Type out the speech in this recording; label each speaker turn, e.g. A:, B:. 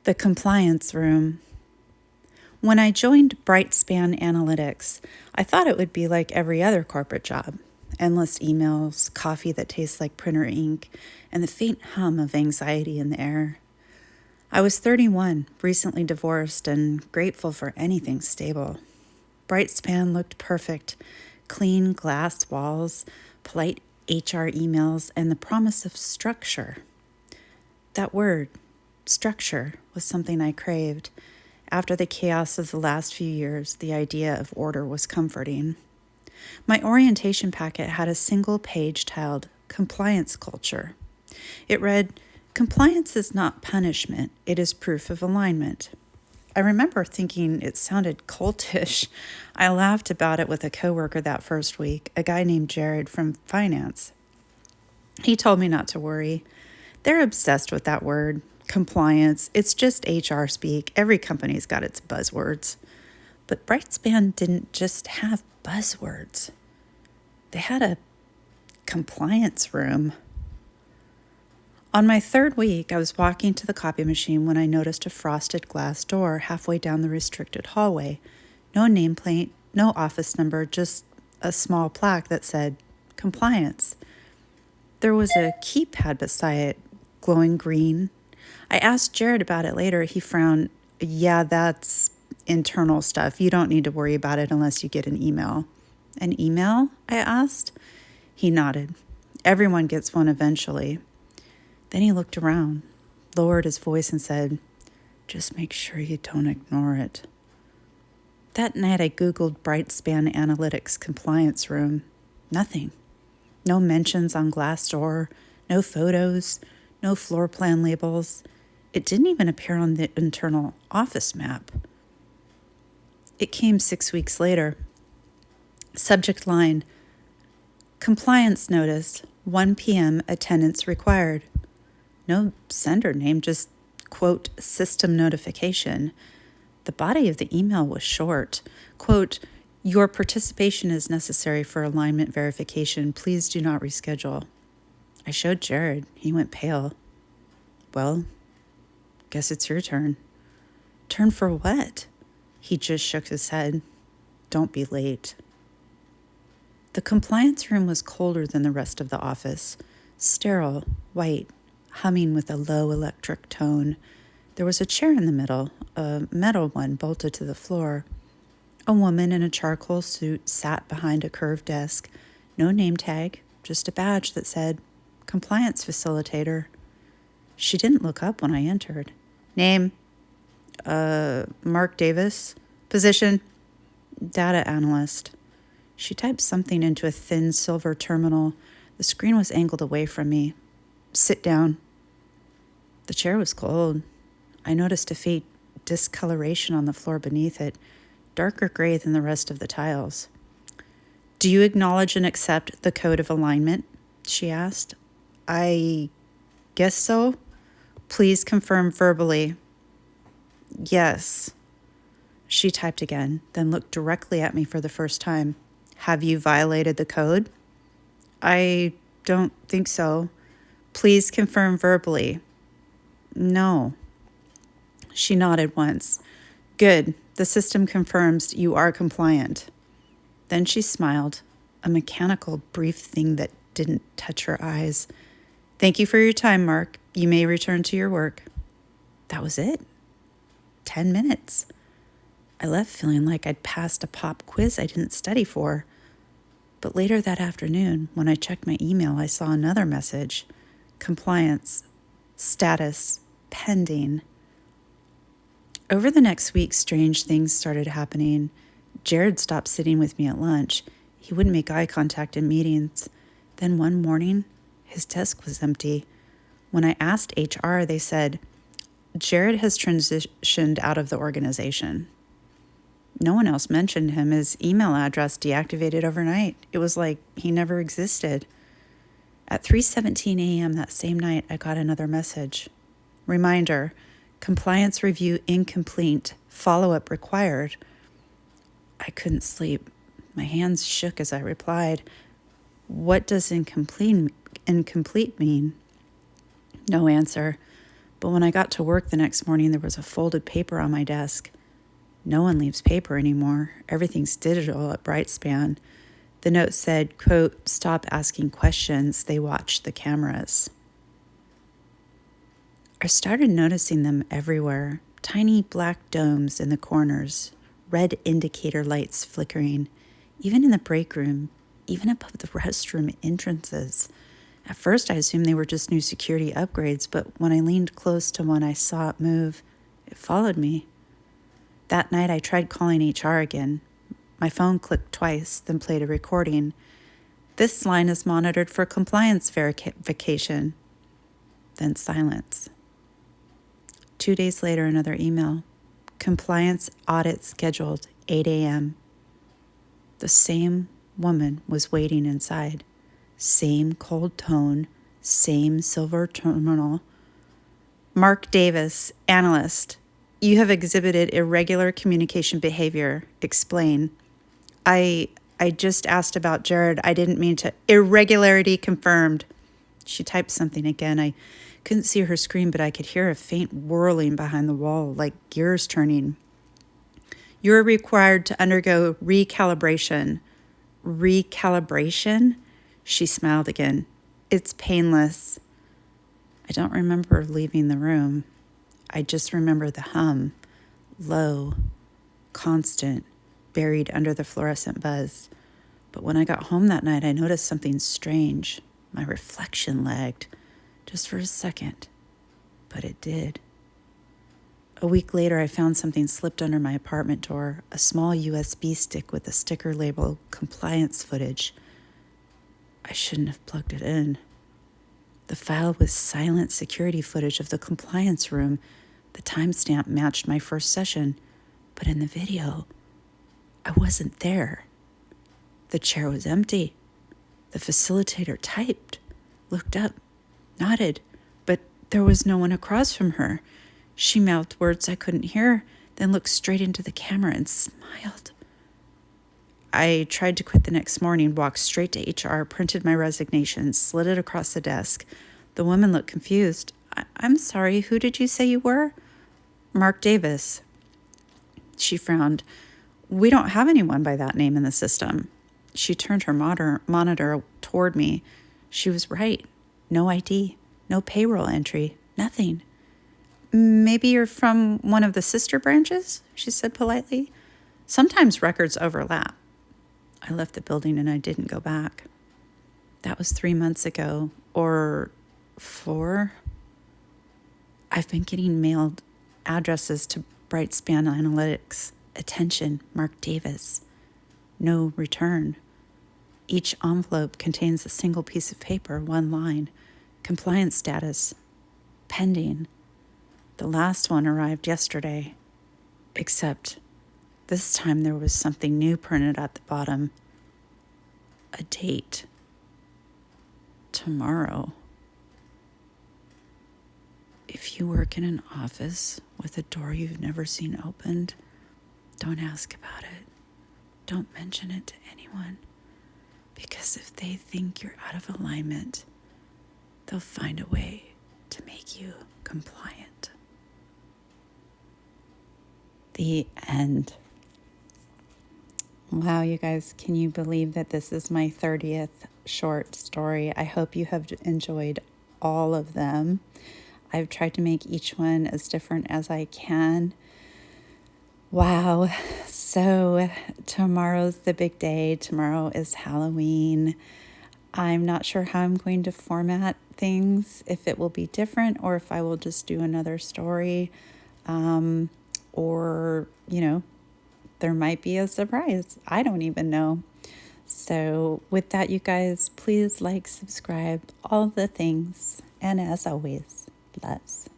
A: The compliance room. When I joined Brightspan Analytics, I thought it would be like every other corporate job. Endless emails, coffee that tastes like printer ink, and the faint hum of anxiety in the air. I was 31, recently divorced, and grateful for anything stable. Brightspan looked perfect. Clean glass walls, polite HR emails, and the promise of structure. That word, structure, was something I craved. After the chaos of the last few years, the idea of order was comforting. My orientation packet had a single page titled Compliance Culture. It read, "Compliance is not punishment, it is proof of alignment." I remember thinking it sounded cultish. I laughed about it with a coworker that first week, a guy named Jared from finance. He told me not to worry. They're obsessed with that word, compliance. It's just HR speak. Every company's got its buzzwords. But Brightspan didn't just have buzzwords. They had a compliance room. On my third week, I was walking to the copy machine when I noticed a frosted glass door halfway down the restricted hallway. No nameplate, no office number, just a small plaque that said, "Compliance." There was a keypad beside it, glowing green. I asked Jared about it later. He frowned. "Yeah, that's internal stuff. You don't need to worry about it unless you get an email." "An email?" I asked. He nodded. "Everyone gets one eventually." Then he looked around, lowered his voice, and said, "Just make sure you don't ignore it." That night I Googled Brightspan Analytics compliance room. Nothing. No mentions on Glassdoor, no photos, no floor plan labels. It didn't even appear on the internal office map. It came 6 weeks later. Subject line, "Compliance notice, 1 p.m. attendance required." No sender name, just, quote, "system notification." The body of the email was short. Quote, "Your participation is necessary for alignment verification. Please do not reschedule." I showed Jared. He went pale. "Well, guess it's your turn." "Turn for what?" He just shook his head. "Don't be late." The compliance room was colder than the rest of the office. Sterile, white, humming with a low electric tone. There was a chair in the middle, a metal one bolted to the floor. A woman in a charcoal suit sat behind a curved desk. No name tag, just a badge that said, "Compliance Facilitator." She didn't look up when I entered. "Name?" Mark Davis." "Position?" "Data analyst." She typed something into a thin silver terminal. The screen was angled away from me. "Sit down." The chair was cold. I noticed a faint discoloration on the floor beneath it, darker gray than the rest of the tiles. "Do you acknowledge and accept the code of alignment?" she asked. "I guess so." "Please confirm verbally." "Yes." She typed again, then looked directly at me for the first time. "Have you violated the code?" "I don't think so." "Please confirm verbally." "No." She nodded once. "Good. The system confirms you are compliant." Then she smiled, a mechanical, brief thing that didn't touch her eyes. "Thank you for your time, Mark. You may return to your work." That was it. 10 minutes. I left feeling like I'd passed a pop quiz I didn't study for. But later that afternoon, when I checked my email, I saw another message. "Compliance. Status. Pending." Over the next week, strange things started happening. Jared stopped sitting with me at lunch. He wouldn't make eye contact in meetings. Then one morning, his desk was empty. When I asked HR, they said, "Jared has transitioned out of the organization." No one else mentioned him. His email address deactivated overnight. It was like he never existed. At 3:17 a.m. that same night, I got another message. Reminder, compliance review incomplete, follow-up required. I couldn't sleep. My hands shook as I replied. What does incomplete mean? No answer. But when I got to work the next morning, there was a folded paper on my desk. No one leaves paper anymore. Everything's digital at Brightspan. The note said, quote, "Stop asking questions. They watch the cameras." I started noticing them everywhere. Tiny black domes in the corners, red indicator lights flickering, even in the break room, even above the restroom entrances. At first, I assumed they were just new security upgrades, but when I leaned close to one, I saw it move. It followed me. That night, I tried calling HR again. My phone clicked twice, then played a recording. "This line is monitored for compliance verification." Then silence. 2 days later, another email. "Compliance audit scheduled, 8 a.m. The same woman was waiting inside. Same cold tone, same silver terminal. "Mark Davis, analyst. You have exhibited irregular communication behavior. Explain." I just asked about Jared. I didn't mean to. Irregularity confirmed." She typed something again. I couldn't see her screen, but I could hear a faint whirling behind the wall, like gears turning. "You're required to undergo recalibration." "Recalibration?" She smiled again. "It's painless." I don't remember leaving the room. I just remember the hum, low, constant, buried under the fluorescent buzz. But when I got home that night, I noticed something strange. My reflection lagged, just for a second, but it did. A week later, I found something slipped under my apartment door, a small USB stick with a sticker labeled "compliance footage." I shouldn't have plugged it in. The file was silent security footage of the compliance room. The timestamp matched my first session, but in the video, I wasn't there. The chair was empty. The facilitator typed, looked up, nodded, but there was no one across from her. She mouthed words I couldn't hear, then looked straight into the camera and smiled. I tried to quit the next morning, walked straight to HR, printed my resignation, slid it across the desk. The woman looked confused. I'm sorry, who did you say you were?" "Mark Davis." She frowned. "We don't have anyone by that name in the system." She turned her monitor toward me. She was right. No ID, no payroll entry, nothing. "Maybe you're from one of the sister branches?" she said politely. "Sometimes records overlap." I left the building and I didn't go back. That was 3 months ago, or 4. I've been getting mailed addresses to Brightspan Analytics. Attention, Mark Davis. No return. Each envelope contains a single piece of paper, one line. Compliance status. Pending. The last one arrived yesterday. Except this time there was something new printed at the bottom. A date. Tomorrow. If you work in an office with a door you've never seen opened, don't ask about it. Don't mention it to anyone. Because if they think you're out of alignment, they'll find a way to make you compliant. The end. Wow, you guys, can you believe that this is my 30th short story? I hope you have enjoyed all of them. I've tried to make each one as different as I can. Wow. So tomorrow's the big day. Tomorrow is Halloween. I'm not sure how I'm going to format things, if it will be different or if I will just do another story. Or, there might be a surprise. I don't even know. So with that, you guys, please like, subscribe, all the things. And as always, loves.